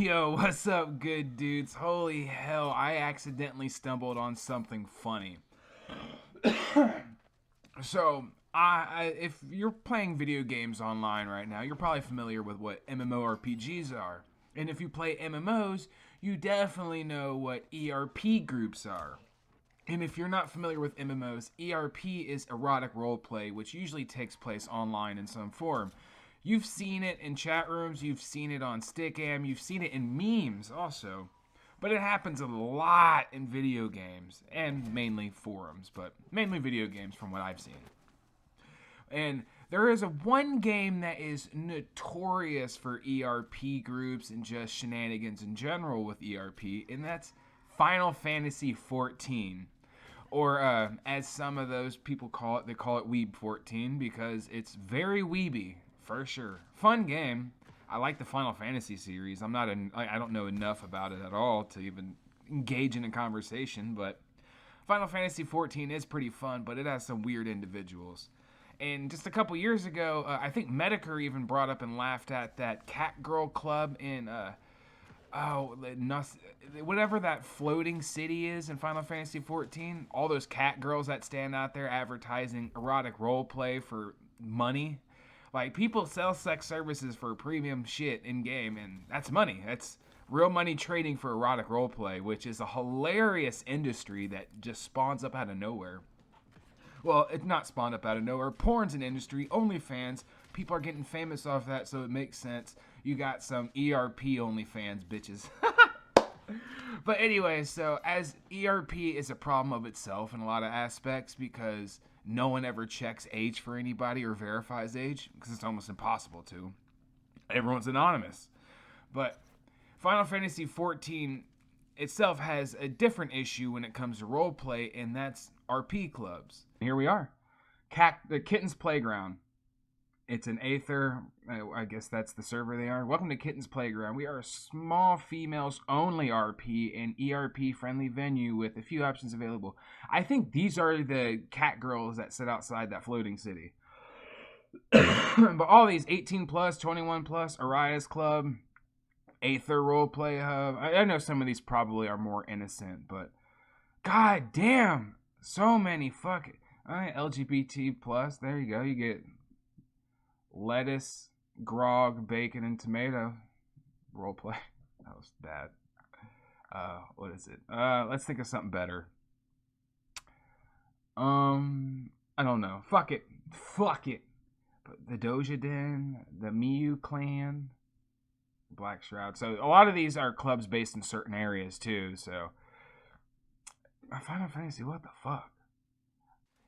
Yo, what's up, good dudes? Holy hell, I accidentally stumbled on something funny. So, if you're playing video games online right now, you're probably familiar with what MMORPGs are. And if you play MMOs, you definitely know what ERP groups are. And if you're not familiar with MMOs, ERP is erotic roleplay, which usually takes place online in some form. You've seen it in chat rooms, you've seen it on Stickam, you've seen it in memes also. But it happens a lot in video games, and mainly forums, but mainly video games from what I've seen. And there is one game that is notorious for ERP groups and just shenanigans in general with ERP, and that's Final Fantasy XIV. Or as some of those people call it, they call it Weeb 14 because it's very weeby, for sure. Fun game. I like the Final Fantasy series. I don't know enough about it at all to even engage in a conversation, but Final Fantasy XIV is pretty fun, but it has some weird individuals. And just a couple years ago, I think Medicare even brought up and laughed at that cat girl club in whatever that floating city is in Final Fantasy XIV. All those cat girls that stand out there advertising erotic roleplay for money. Like, people sell sex services for premium shit in game, and that's money. That's real money trading for erotic roleplay, which is a hilarious industry that just spawns up out of nowhere. Well, it's not spawned up out of nowhere. Porn's an industry. OnlyFans. People are getting famous off that, so it makes sense. You got some ERP OnlyFans, bitches. But anyway, so as ERP is a problem of itself in a lot of aspects because no one ever checks age for anybody or verifies age because it's almost impossible to. Everyone's anonymous. But Final Fantasy XIV itself has a different issue when it comes to roleplay, and that's RP clubs. Here we are. The Kitten's Playground. It's an Aether. I guess that's the server they are. Welcome to Kitten's Playground. We are a small females-only RP and ERP-friendly venue with a few options available. I think these are the cat girls that sit outside that floating city. But all these 18 plus, 21 plus, Arias Club, Aether Roleplay Hub. I know some of these probably are more innocent, but god damn, so many fucking LGBT plus. There you go. You get lettuce, grog, bacon, and tomato roleplay. That was bad. What is it? Let's think of something better. I don't know. Fuck it. But the Doja Den, the Miyu clan, Black Shroud. So a lot of these are clubs based in certain areas too. So Final Fantasy, what the fuck?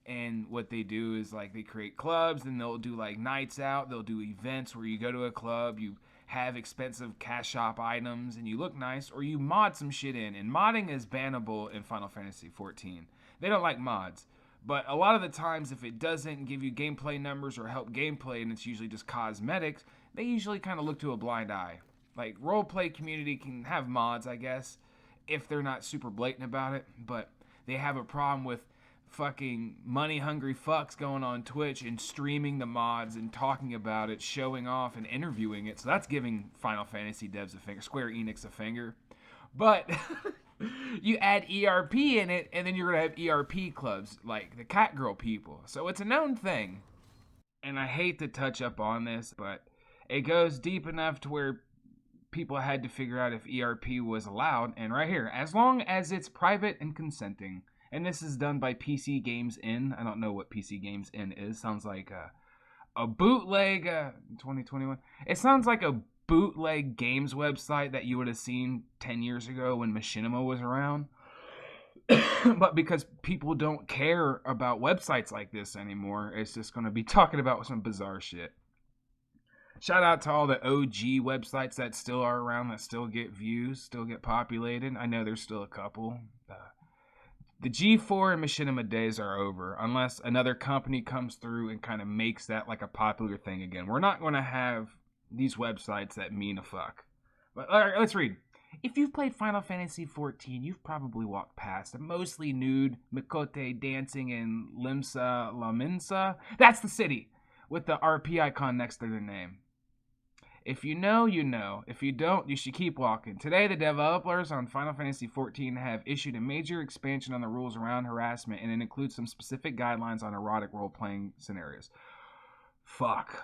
And what they do is, like, they create clubs, and they'll do, like, nights out. They'll do events where you go to a club, you have expensive cash shop items, and you look nice, or you mod some shit in. And modding is bannable in Final Fantasy XIV. They don't like mods. But a lot of the times, if it doesn't give you gameplay numbers or help gameplay, and it's usually just cosmetics, they usually kind of look to a blind eye. Like, roleplay community can have mods, I guess, if they're not super blatant about it. But they have a problem with fucking money-hungry fucks going on Twitch and streaming the mods and talking about it, showing off and interviewing it. So that's giving Final Fantasy devs a finger, Square Enix a finger. But you add ERP in it, and then you're going to have ERP clubs, like the Catgirl people. So it's a known thing. And I hate to touch up on this, but it goes deep enough to where people had to figure out if ERP was allowed. And right here, as long as it's private and consenting. And this is done by PC Games In. I don't know what PC Games In is. Sounds like a bootleg 2021. It sounds like a bootleg games website that you would have seen 10 years ago when Machinima was around. But because people don't care about websites like this anymore, it's just going to be talking about some bizarre shit. Shout out to all the OG websites that still are around, that still get views, still get populated. I know there's still a couple. The G4 and Machinima days are over, unless another company comes through and kind of makes that like a popular thing again. We're not going to have these websites that mean a fuck. But all right, let's read. If you've played Final Fantasy XIV, you've probably walked past a mostly nude Mikote dancing in Limsa La Minsa. That's the city, with the RP icon next to their name. If you know, you know. If you don't, you should keep walking. Today, the developers on Final Fantasy XIV have issued a major expansion on the rules around harassment, and it includes some specific guidelines on erotic role-playing scenarios. Fuck.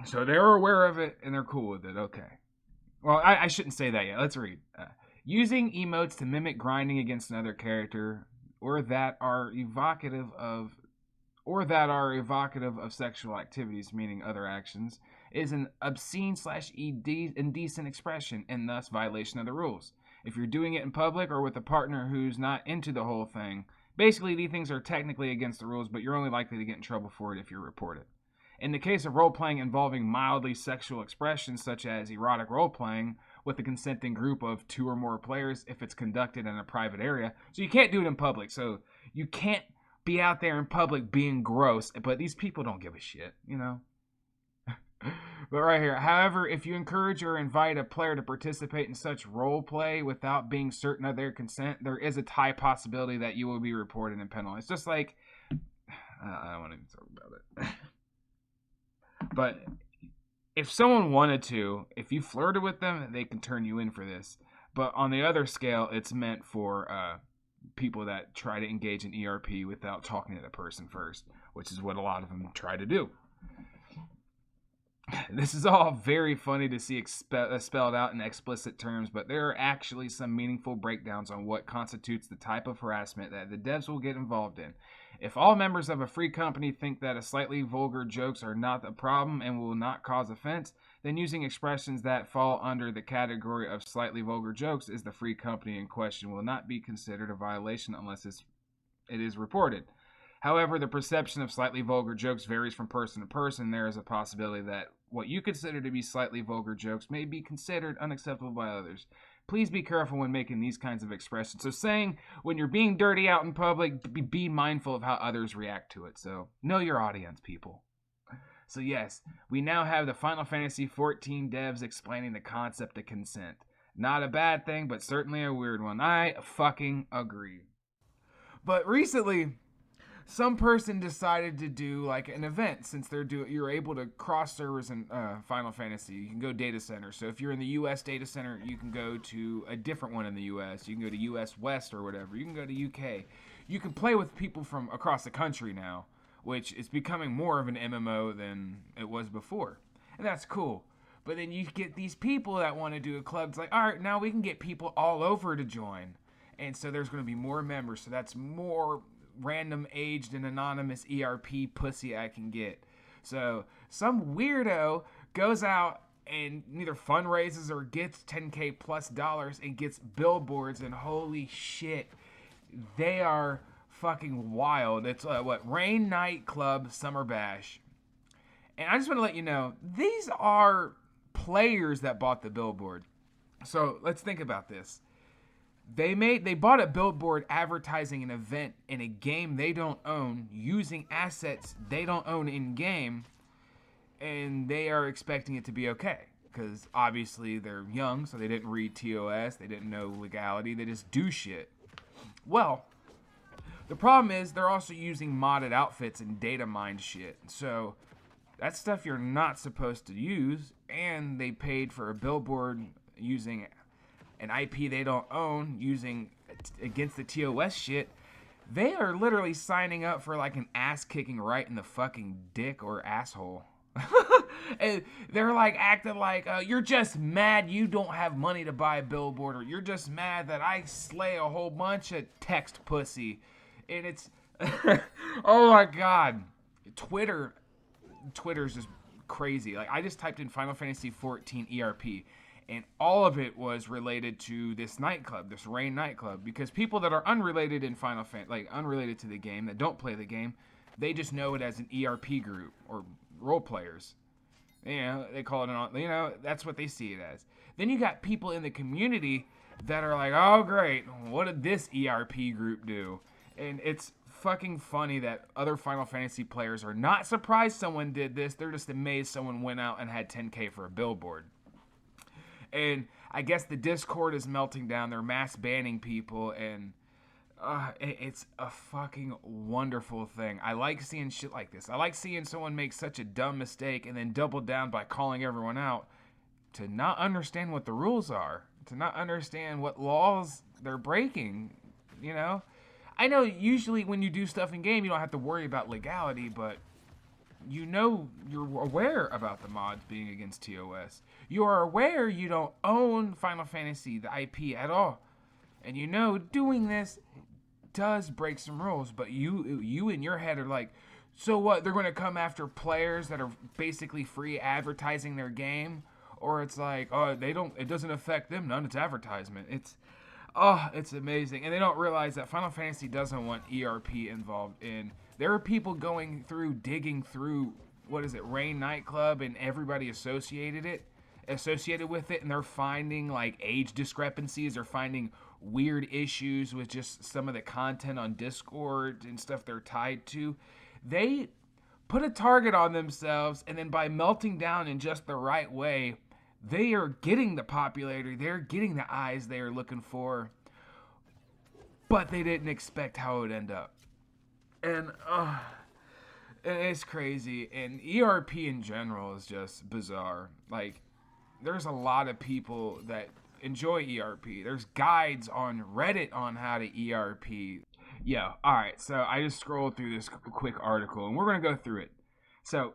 So they're aware of it, and they're cool with it. Okay. Well, I shouldn't say that yet. Let's read. Using emotes to mimic grinding against another character, or that are evocative of sexual activities, meaning other actions, is an obscene / indecent expression and thus violation of the rules. If you're doing it in public or with a partner who's not into the whole thing, basically these things are technically against the rules, but you're only likely to get in trouble for it if you're reported. In the case of role-playing involving mildly sexual expressions such as erotic role-playing with a consenting group of 2 or more players if it's conducted in a private area, so you can't do it in public, so you can't be out there in public being gross, but these people don't give a shit, you know? But right here, however, if you encourage or invite a player to participate in such role play without being certain of their consent, there is a high possibility that you will be reported and penalized. It's just like, I don't want to even talk about it. But if someone wanted to, if you flirted with them, they can turn you in for this. But on the other scale, it's meant for people that try to engage in ERP without talking to the person first, which is what a lot of them try to do. This is all very funny to see spelled out in explicit terms, but there are actually some meaningful breakdowns on what constitutes the type of harassment that the devs will get involved in. If all members of a free company think that a slightly vulgar jokes are not a problem and will not cause offense, then using expressions that fall under the category of slightly vulgar jokes is the free company in question will not be considered a violation unless it is reported. However, the perception of slightly vulgar jokes varies from person to person. There is a possibility that what you consider to be slightly vulgar jokes may be considered unacceptable by others. Please be careful when making these kinds of expressions. So saying when you're being dirty out in public, be mindful of how others react to it. So know your audience, people. So yes, we now have the Final Fantasy XIV devs explaining the concept of consent. Not a bad thing, but certainly a weird one. I fucking agree. But recently, some person decided to do like an event since you're able to cross servers in Final Fantasy. You can go data center. So if you're in the U.S. data center, you can go to a different one in the U.S. You can go to U.S. West or whatever. You can go to U.K. You can play with people from across the country now, which is becoming more of an MMO than it was before. And that's cool. But then you get these people that want to do a club. It's like, all right, now we can get people all over to join. And so there's going to be more members. So that's more random aged and anonymous ERP pussy I can get. So some weirdo goes out and neither fundraises or gets $10K plus and gets billboards, and holy shit, they are fucking wild. It's Rain Nightclub Summer Bash. And I just want to let you know, these are players that bought the billboard. So let's think about this. They bought a billboard advertising an event in a game they don't own, using assets they don't own in game, and they are expecting it to be okay. Because obviously they're young, so they didn't read TOS, they didn't know legality, they just do shit. Well, the problem is they're also using modded outfits and data mined shit. So that's stuff you're not supposed to use, and they paid for a billboard using an IP they don't own, using against the TOS shit. They are literally signing up for like an ass kicking right in the fucking dick or asshole. And they're like acting like you're just mad you don't have money to buy a billboard, or you're just mad that I slay a whole bunch of text pussy. And it's oh my god, Twitter's just crazy. Like, I just typed in Final Fantasy XIV ERP, and all of it was related to this nightclub, this Rain nightclub, because people that are unrelated in Final Fantasy, like unrelated to the game, that don't play the game, they just know it as an ERP group or role players. You know, they call it that's what they see it as. Then you got people in the community that are like, oh great, what did this ERP group do? And it's fucking funny that other Final Fantasy players are not surprised someone did this. They're just amazed someone went out and had 10K for a billboard. And I guess the Discord is melting down. They're mass banning people, and it's a fucking wonderful thing. I like seeing shit like this. I like seeing someone make such a dumb mistake and then double down by calling everyone out. to not understand what the rules are, to not understand what laws they're breaking, you know? I know usually when you do stuff in game, you don't have to worry about legality, but you know you're aware about the mods being against TOS. You are aware you don't own Final Fantasy, the IP, at all. And you know doing this does break some rules, but you in your head are like, so what, they're going to come after players that are basically free advertising their game? Or it's like, oh, it doesn't affect them, none, it's advertisement. It's amazing. And they don't realize that Final Fantasy doesn't want ERP involved in. There are people digging through, Rain Nightclub and everybody associated with it, and they're finding like age discrepancies, or finding weird issues with just some of the content on Discord and stuff they're tied to. They put a target on themselves, and then by melting down in just the right way, they are getting the popularity, they're getting the eyes they are looking for, but they didn't expect how it would end up. And it's crazy. And ERP in general is just bizarre. Like, there's a lot of people that enjoy ERP. There's guides on Reddit on how to ERP. Yeah, alright, so I just scrolled through this quick article, and we're going to go through it. So,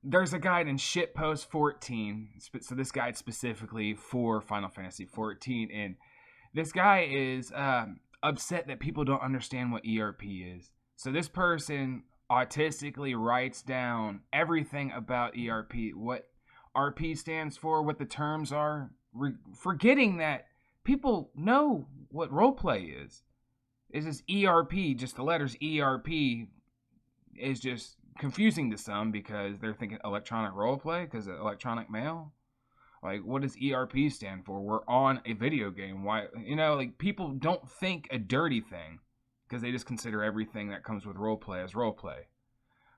there's a guide in Shitpost 14, so this guide specifically for Final Fantasy 14, and this guy is upset that people don't understand what ERP is. So this person autistically writes down everything about ERP, what RP stands for, what the terms are, forgetting that people know what roleplay is. It's just ERP, just the letters ERP is just confusing to some because they're thinking electronic roleplay because of electronic mail. Like, what does ERP stand for? We're on a video game. Why, like, people don't think a dirty thing because they just consider everything that comes with roleplay as roleplay.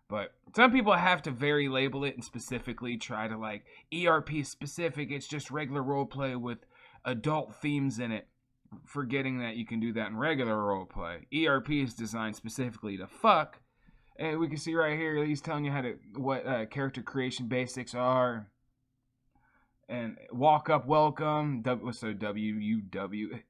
But some people have to very label it and specifically try to, like, ERP specific, it's just regular roleplay with adult themes in it, forgetting that you can do that in regular roleplay. ERP is designed specifically to fuck, and we can see right here, he's telling you what character creation basics are, and walk up welcome, so WUW.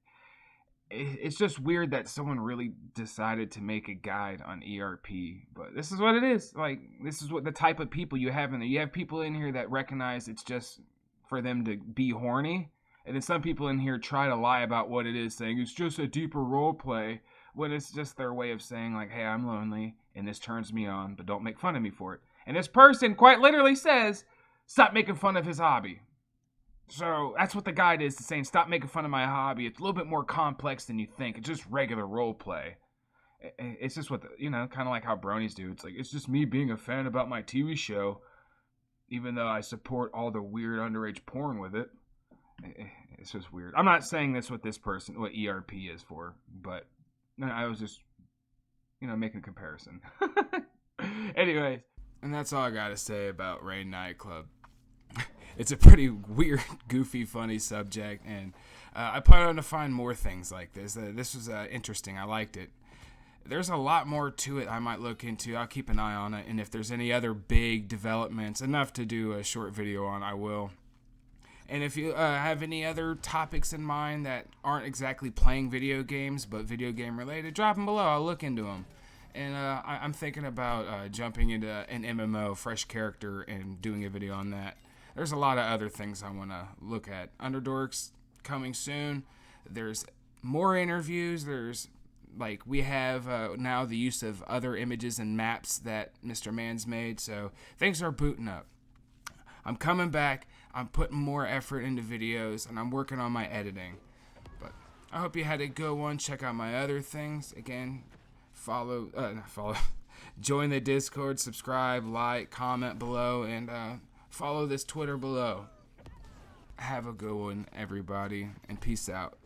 It's just weird that someone really decided to make a guide on ERP, but this is what it is. Like, this is what the type of people you have in there. You have people in here that recognize it's just for them to be horny, and then some people in here try to lie about what it is, saying it's just a deeper role play, when it's just their way of saying, like, hey, I'm lonely, and this turns me on, but don't make fun of me for it. And this person quite literally says, stop making fun of his hobby. So that's what the guide is, saying stop making fun of my hobby. It's a little bit more complex than you think. It's just regular role play. It's just what, kind of like how bronies do. It's like, it's just me being a fan about my TV show, even though I support all the weird underage porn with it. It's just weird. I'm not saying this with this person, what ERP is for, but I was just, making a comparison. Anyways, and that's all I got to say about Rain Nightclub. It's a pretty weird, goofy, funny subject, and I plan on to find more things like this. This was interesting. I liked it. There's a lot more to it I might look into. I'll keep an eye on it, and if there's any other big developments, enough to do a short video on, I will. And if you have any other topics in mind that aren't exactly playing video games, but video game related, drop them below. I'll look into them. And I'm thinking about jumping into an MMO, fresh character, and doing a video on that. There's a lot of other things I want to look at. Underdorks coming soon. There's more interviews. There's, we have now the use of other images and maps that Mr. Man's made. So things are booting up. I'm coming back. I'm putting more effort into videos, and I'm working on my editing. But I hope you had a good one. Check out my other things. Again, join the Discord, subscribe, like, comment below, and follow this Twitter below. Have a good one, everybody, and peace out.